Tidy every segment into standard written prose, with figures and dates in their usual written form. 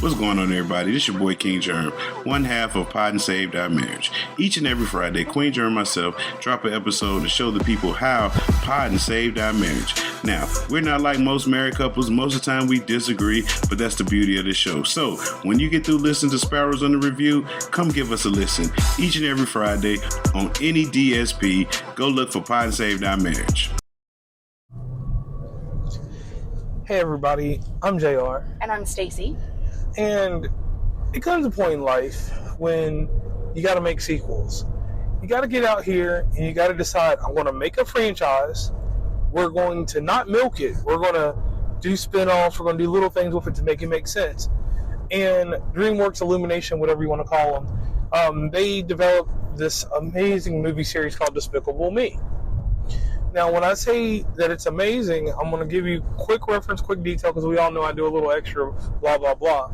What's going on, everybody? This your boy King Germ, one half of Pod and Saved Our Marriage. Each and every Friday, Queen Germ and myself drop an episode to show the people how Pod and Saved Our Marriage. Now, we're not like most married couples. Most of the time we disagree, but that's the beauty of the show. So, when you get through listening to Sparrows UnderReview, come give us a listen. Each and every Friday on any DSP, go look for Pod and Saved Our Marriage. Hey everybody, I'm JR. And I'm Stacey. And it comes a point in life when you got to make sequels. You got to get out here and you got to decide, I'm going to make a franchise. We're going to not milk it. We're going to do spin-offs. We're going to do little things with it to make it make sense. And DreamWorks Illumination, whatever you want to call them, they developed this amazing movie series called Despicable Me. Now, when I say that it's amazing, I'm going to give you quick reference, quick detail, because we all know I do a little extra blah, blah, blah.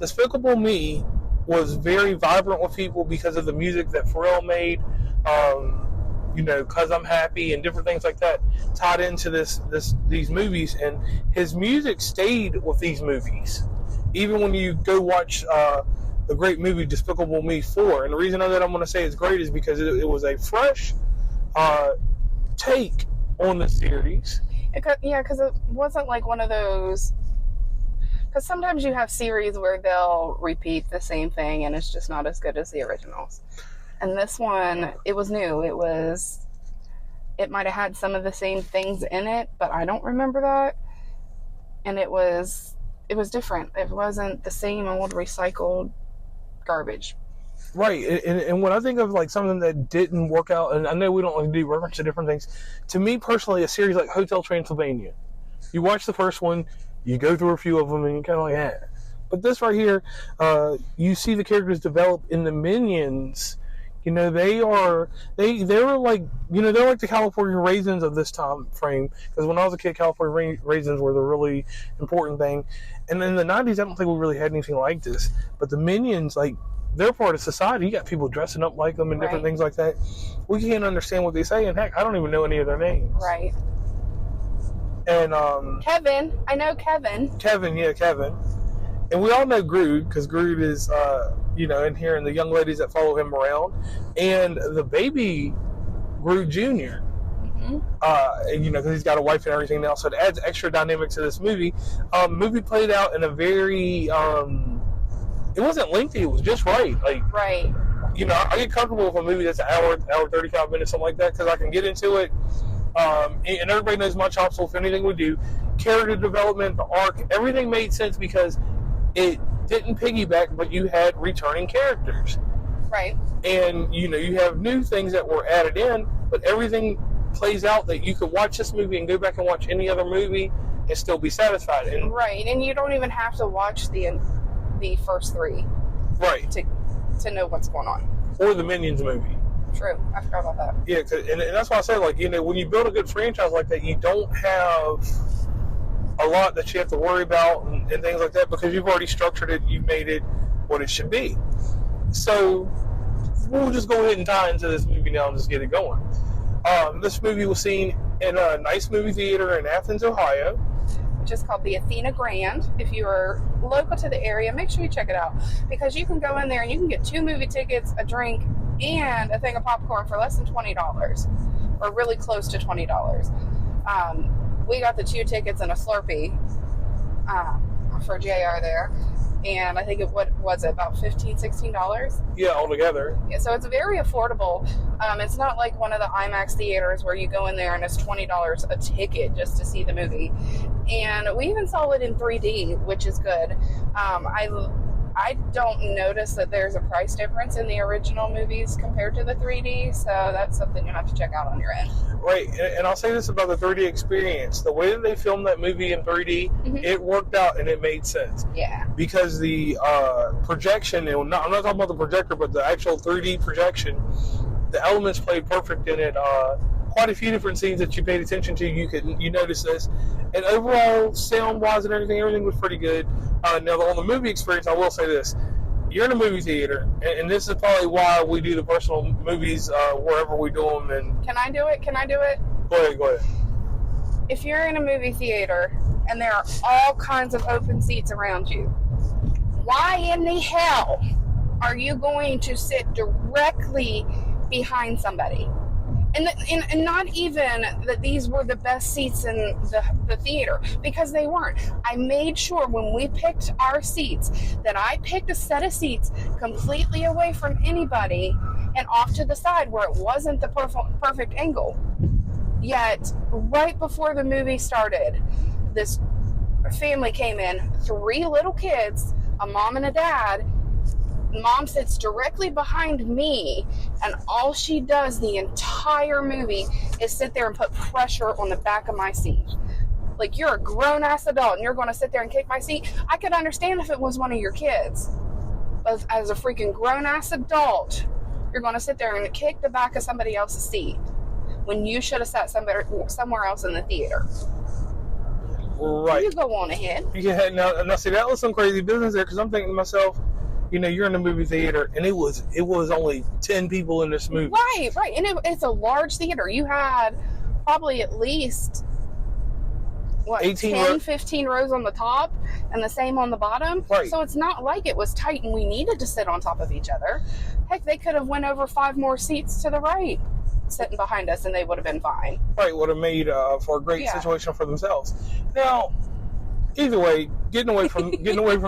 Despicable Me was very vibrant with people because of the music that Pharrell made, Cause I'm Happy and different things like that tied into these movies. And his music stayed with these movies. Even when you go watch the great movie Despicable Me 4. And the reason that I'm going to say it's great is because it was a fresh take on the series. Because it wasn't like one of those. Because sometimes you have series where they'll repeat the same thing and it's just not as good as the originals. And this one, it was new. It might have had some of the same things in it, but I don't remember that. And it was different. It wasn't the same old recycled garbage. Right, and when I think of like something that didn't work out, and I know we don't like to do reference to different things, to me personally, a series like Hotel Transylvania, you watch the first one, you go through a few of them, and you're kind of like, eh. But this right here, you see the characters develop in the Minions. They're like the California Raisins of this time frame. Because when I was a kid, California Raisins were the really important thing. And in the 90s, I don't think we really had anything like this. But the Minions, like, they're part of society. You got people dressing up like them and different things like that. We can't understand what they say, and heck, I don't even know any of their names. Right. And Kevin, I know Kevin. Kevin. And we all know Groot, because Groot is, in here, and the young ladies that follow him around. And the baby Groot Jr., because he's got a wife and everything now, so it adds extra dynamic to this movie. Movie played out in a very, it wasn't lengthy, it was just right. Right. I get comfortable with a movie that's an hour 35 minutes, something like that, because I can get into it. And everybody knows my chops, so if anything we do, character development, the arc, everything made sense because it didn't piggyback, but you had returning characters. Right. And, you have new things that were added in, but everything plays out that you could watch this movie and go back and watch any other movie and still be satisfied. Right, and you don't even have to watch the first three. Right. To know what's going on. Or the Minions movie. True. I forgot about that. Yeah, and that's why I say, when you build a good franchise like that, you don't have a lot that you have to worry about and things like that, because you've already structured it, you've made it what it should be. So we'll just go ahead and tie into this movie now and just get it going. This movie was seen in a nice movie theater in Athens, Ohio. Which is called the Athena Grand. If you are local to the area, make sure you check it out, because you can go in there and you can get 2 movie tickets, a drink, and a thing of popcorn for less than $20, or really close to $20. We got the 2 tickets and a Slurpee for JR there, and I think what was it, about $15, $16? Yeah, altogether. Yeah, so it's very affordable. It's not like one of the IMAX theaters where you go in there and it's $20 a ticket just to see the movie. And we even saw it in 3D, which is good. I don't notice that there's a price difference in the original movies compared to the 3D, so that's something you'll have to check out on your end. Right, and I'll say this about the 3D experience. The way that they filmed that movie in 3D, it worked out and it made sense. Yeah. Because the projection, and I'm not talking about the projector, but the actual 3D projection, the elements played perfect in it. Quite a few different scenes that you paid attention to, you noticed this. And overall, sound-wise and everything was pretty good. Now, on the movie experience, I will say this. You're in a movie theater, and this is probably why we do the personal movies wherever we do them. And Can I do it? Go ahead. If you're in a movie theater and there are all kinds of open seats around you, why in the hell are you going to sit directly behind somebody? And not even that these were the best seats in the theater, because they weren't. I made sure when we picked our seats that I picked a set of seats completely away from anybody and off to the side where it wasn't the perfect angle. Yet, right before the movie started, this family came in, 3 little kids, a mom and a dad. Mom sits directly behind me, and all she does the entire movie is sit there and put pressure on the back of my seat. Like, you're a grown-ass adult, and you're going to sit there and kick my seat? I could understand if it was one of your kids. But as a freaking grown-ass adult, you're going to sit there and kick the back of somebody else's seat when you should have sat somewhere else in the theater. Right. You go on ahead. Yeah, now see, that was some crazy business there, because I'm thinking to myself, you know, you're in the movie theater, and it was only 10 people in this movie. Right. And it's a large theater. You had probably at least, 15 rows on the top, and the same on the bottom. Right. So it's not like it was tight and we needed to sit on top of each other. Heck, they could have went over 5 more seats to the right, sitting behind us, and they would have been fine. Right, would have made for a great situation for themselves. Now, either way, getting away from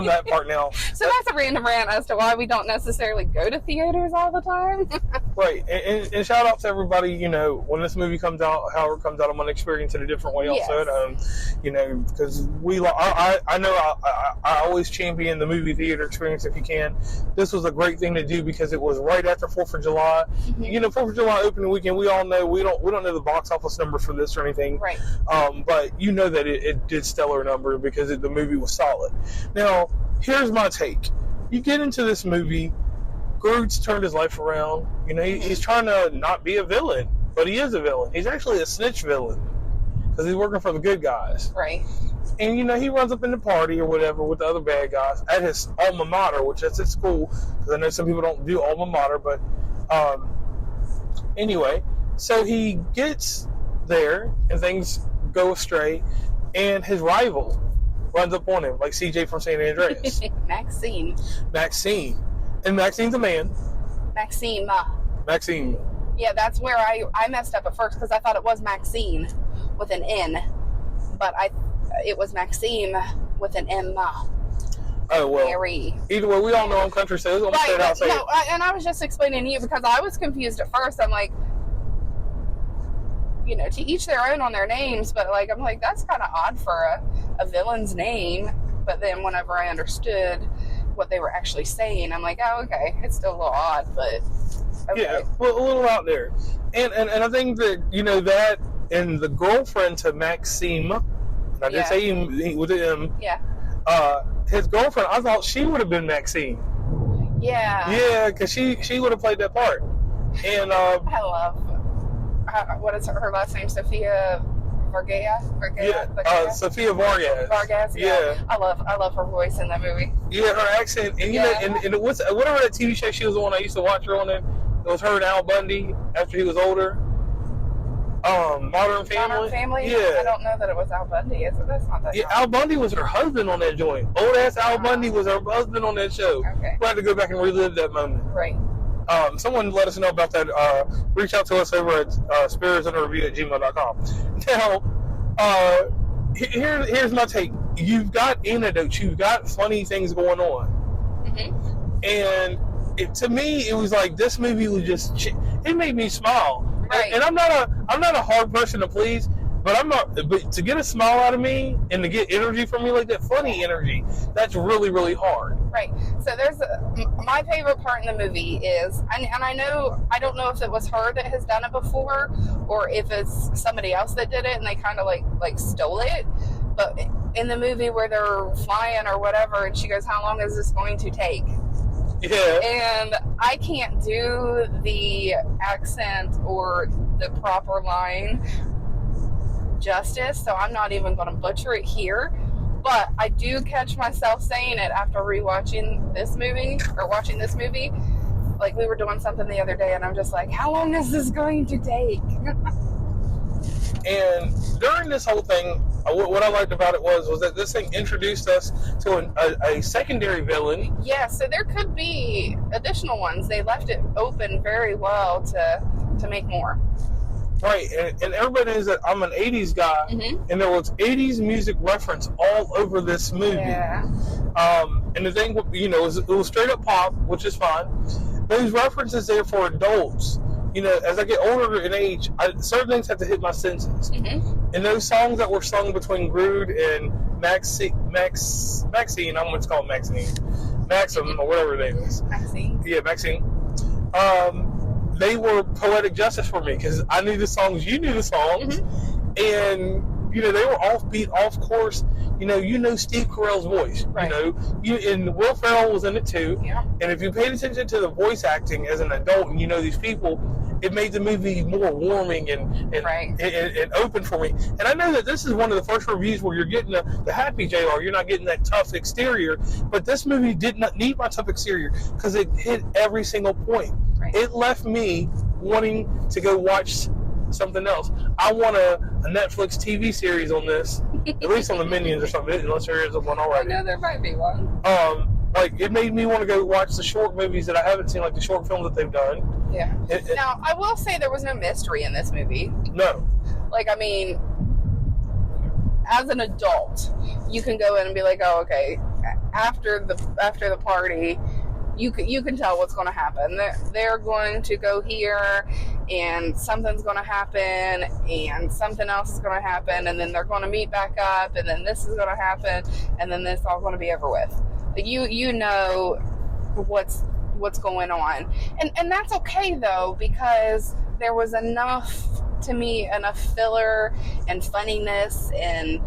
that part now. So that's a random rant as to why we don't necessarily go to theaters all the time. Right, and shout out to everybody, you know, when this movie comes out, however it comes out, I'm going to experience it a different way also at home, you know, because I know I always champion the movie theater experience if you can. This was a great thing to do because it was right after 4th of July. Mm-hmm. You know, 4th of July opening weekend, we all know, we don't know the box office numbers for this or anything. Right. But you know that it did stellar number because the movie was solid. Now, here's my take. You get into this movie, Groot's turned his life around. You know, he's trying to not be a villain, but he is a villain. He's actually a snitch villain because he's working for the good guys. Right. And, you know, he runs up in the party or whatever with the other bad guys at his alma mater, which is his school, because I know some people don't do alma mater, but anyway, so he gets there and things go astray, and his rival runs up on him, like CJ from San Andreas. Maxine. And Maxine's a man. Maxime. Yeah, that's where I messed up at first because I thought it was Maxine with an N. But it was Maxime with an M. Oh, well. Mary. Either way, we all know I'm country, so I'm going to say it out. No, and I was just explaining to you because I was confused at first. I'm like, you know, to each their own on their names, but like, I'm like, that's kind of odd for a villain's name. But then whenever I understood what they were actually saying, I'm like, oh, okay, it's still a little odd, but okay. Yeah, well, a little out there. And I think that, you know, that and the girlfriend to Maxime, and I did say he with him. Yeah. His girlfriend, I thought she would have been Maxine. Yeah. Yeah, because she would have played that part. And I love, what is her last name? Sophia Vargas? Yeah, Sophia Vargas. Vargas, yeah. I love her voice in that movie. Yeah, her accent. And, you know, and whatever that TV show she was on, I used to watch her on it. It was her and Al Bundy after he was older. Modern Family? Yeah. I don't know that it was Al Bundy, is it? That's not that. Yeah, Al Bundy was her husband on that joint. Old ass Al Bundy was her husband on that show. Okay. We had to go back and relive that moment. Right. Someone let us know about that. Reach out to us over at Sparrows UnderReview @gmail.com. Now, here's my take. You've got anecdotes. You've got funny things going on. Mm-hmm. And to me, it was like this movie was just. It made me smile. Right. And I'm not a hard person to please, but to get a smile out of me and to get energy from me like that, funny energy, that's really, really hard. Right. So my favorite part in the movie is, and I don't know if it was her that has done it before or if it's somebody else that did it and they kind of like stole it, but in the movie where they're flying or whatever and she goes, how long is this going to take? Yeah. And I can't do the accent or the proper line justice, so I'm not even going to butcher it here. But I do catch myself saying it after rewatching this movie, or watching this movie. Like, we were doing something the other day, and I'm just like, how long is this going to take? And during this whole thing, what I liked about it was that this thing introduced us to a secondary villain. Yeah, so there could be additional ones. They left it open very well to make more. Right, and everybody knows that I'm an 80s guy, and there was 80s music reference all over this movie. Yeah. And the thing, it was straight up pop, which is fine. Those references there for adults. As I get older in age, certain things have to hit my senses. And those songs that were sung between Grood and Maxine, I'm going to call it Maxim, or whatever her name is. Maxine. Yeah, Maxine. They were poetic justice for me, because I knew the songs, you knew the songs, and, they were offbeat, off course. Steve Carell's voice. Right. And Will Ferrell was in it too. Yeah. And if you paid attention to the voice acting as an adult, and these people, it made the movie more warming and open for me. And I know that this is one of the first reviews where you're getting the happy JR. You're not getting that tough exterior. But this movie did not need my tough exterior, because it hit every single point. Right. It left me wanting to go watch something else. I want a Netflix TV series on this, at least on the Minions or something, unless there is one already. I know there might be one. It made me want to go watch the short movies that I haven't seen, like the short films that they've done. Yeah. Now, I will say there was no mystery in this movie. No. As an adult, you can go in and be like, oh, okay, after the party, you can tell what's going to happen. They're going to go here, and something's going to happen, and something else is going to happen, and then they're going to meet back up, and then this is going to happen, and then this is all going to be over with. You know what's going on, and that's okay though, because there was enough filler and funniness and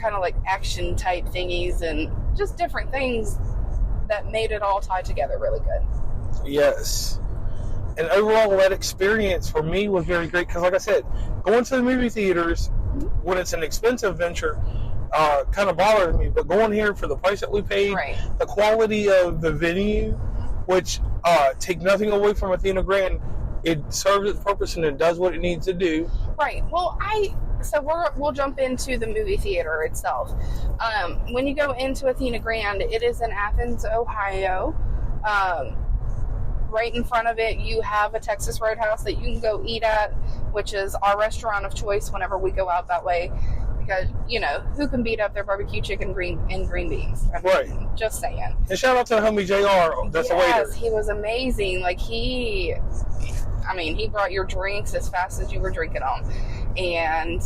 kind of like action type thingies and just different things that made it all tie together really good. Yes. And overall, that experience for me was very great, because like I said, going to the movie theaters when it's an expensive venture kind of bothers me, but going here for the price that we paid, the quality of the venue, which take nothing away from Athena Grand, it serves its purpose and it does what it needs to do. Right. Well, we'll jump into the movie theater itself. When you go into Athena Grand, it is in Athens, Ohio. Right in front of it, you have a Texas Roadhouse that you can go eat at, which is our restaurant of choice whenever we go out that way. Because, who can beat up their barbecue chicken and green beans? Just saying. And shout out to the homie JR, that's the waiter. Yes, he was amazing. He brought your drinks as fast as you were drinking them. And,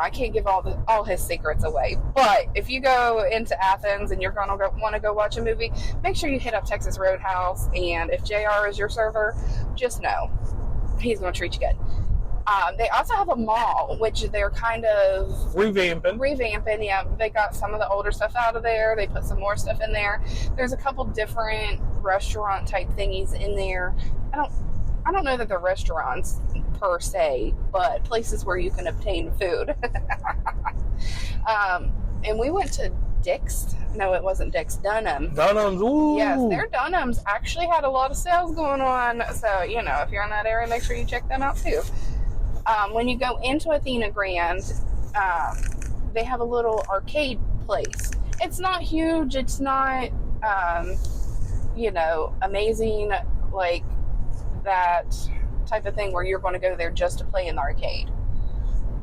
I can't give all his secrets away. But if you go into Athens and you're going to want to go watch a movie, make sure you hit up Texas Roadhouse. And if JR is your server, just know he's going to treat you good. They also have a mall, which they're kind of revamping. Yeah, they got some of the older stuff out of there. They put some more stuff in there. There's a couple different restaurant type thingies in there. I don't know that they're restaurants per se, but places where you can obtain food. And we went to Dick's. No, it wasn't Dick's. Dunham's. Ooh. Yes, their Dunham's actually had a lot of sales going on. So, if you're in that area, make sure you check them out too. When you go into Athena Grand, they have a little arcade place. It's not huge. It's not, amazing like that type of thing where you're going to go there just to play in the arcade.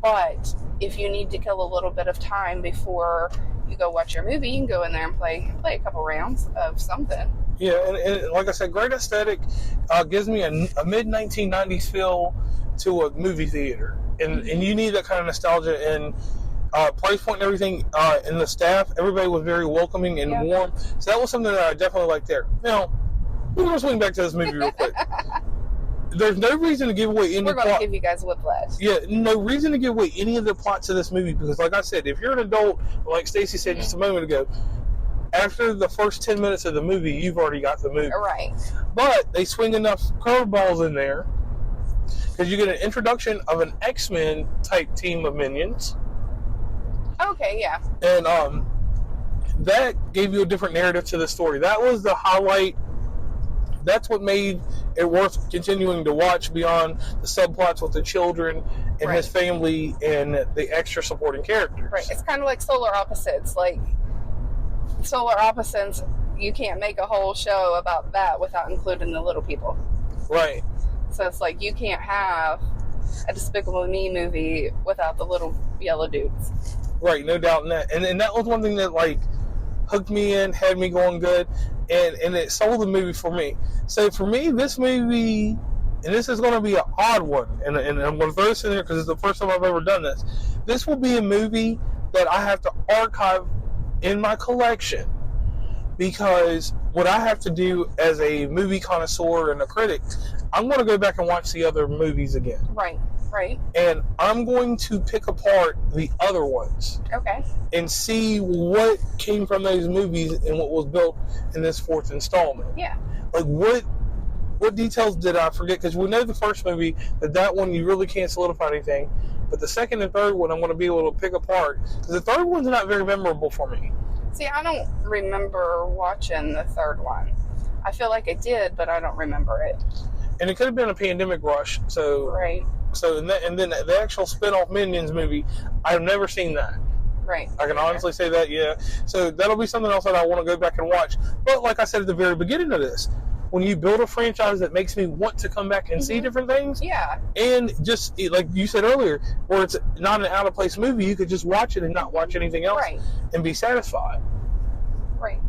But if you need to kill a little bit of time before you go watch your movie, you can go in there and play a couple rounds of something. Yeah, and like I said, great aesthetic. Gives me a mid-1990s feel to a movie theater. And you need that kind of nostalgia and price point and everything. And the staff, everybody was very welcoming and warm. So that was something that I definitely liked there. Now, we're going to swing back to this movie real quick. There's no reason to give away any plot. We're going to give you guys whiplash. Yeah, no reason to give away any of the plot to this movie, because like I said, if you're an adult, like Stacey said just a moment ago, after the first 10 minutes of the movie, you've already got the movie. Right. But they swing enough curveballs in there, because you get an introduction of an X-Men type team of minions. Okay, yeah. And that gave you a different narrative to the story. That was the highlight. That's what made it worth continuing to watch beyond the subplots with the children and his family and the extra supporting characters. Right. It's kind of like Solar Opposites. Like, Solar Opposites, you can't make a whole show about that without including the little people. Right. So it's like you can't have a Despicable Me movie without the little yellow dudes. Right, no doubt in that. And that was one thing that, like, hooked me in, had me going good, and it sold the movie for me. So for me, this movie, and this is going to be an odd one, and I'm going to throw this in there because it's the first time I've ever done this. This will be a movie that I have to archive in my collection, because what I have to do as a movie connoisseur and a critic, I'm going to go back and watch the other movies again. Right. And I'm going to pick apart the other ones. Okay. And see what came from those movies and what was built in this fourth installment. Yeah. Like, what details did I forget? Because we know the first movie, that one you really can't solidify anything. But the second and third one, I'm going to be able to pick apart. Because the third one's not very memorable for me. See, I don't remember watching the third one. I feel like I did, but I don't remember it. And it could have been a pandemic rush. So, right. So, and then the actual spin-off Minions movie, I've never seen that. Right. I can honestly say that, yeah. So that'll be something else that I want to go back and watch. But like I said at the very beginning of this, when you build a franchise that makes me want to come back and see different things, yeah, and just like you said earlier, where it's not an out-of-place movie, you could just watch it and not watch anything else and be satisfied. Right.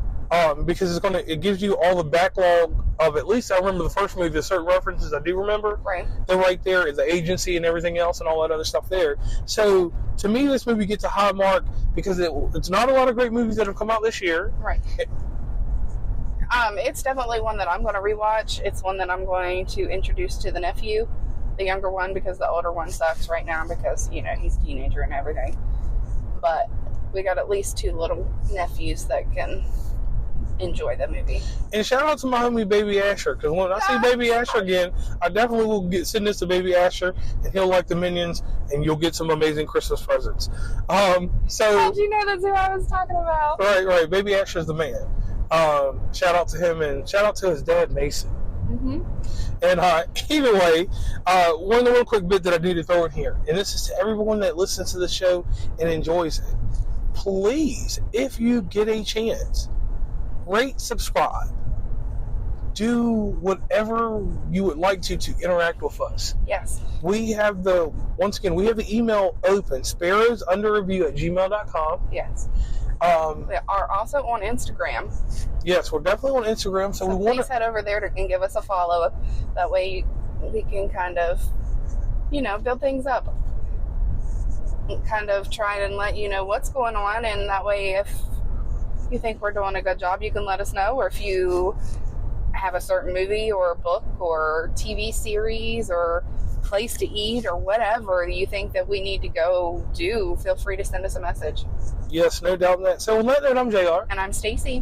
Because it gives you all the backlog of, at least I remember the first movie, the certain references I do remember. Right. They're right there, the agency and everything else and all that other stuff there. So to me, this movie gets a high mark because it's not a lot of great movies that have come out this year. Right. It's definitely one that I'm going to rewatch. It's one that I'm going to introduce to the nephew, the younger one, because the older one sucks right now because, he's a teenager and everything. But we got at least 2 little nephews that can enjoy the movie. And shout out to my homie Baby Asher, because when I see Baby Asher again, I definitely will send this to Baby Asher, and he'll like the Minions, and you'll get some amazing Christmas presents. So how'd you know that's who I was talking about? Right. Baby Asher's the man. Shout out to him, and shout out to his dad Mason. Mm-hmm. And either way, one little quick bit that I need to throw in here, and this is to everyone that listens to the show and enjoys it. Please, if you get a chance, rate, subscribe, do whatever you would like to interact with us. Yes. We have the email open, sparrowsunderreview@gmail.com. Yes. We are also on Instagram. Yes, we're definitely on Instagram. So please head over there and give us a follow. That way we can kind of, build things up. Kind of try and let you know what's going on. And that way, if you think we're doing a good job, you can let us know. Or if you have a certain movie or a book or TV series or place to eat or whatever you think that we need to go do, feel free to send us a message. Yes, no doubt in that. So on that note, I'm JR. And I'm Stacey.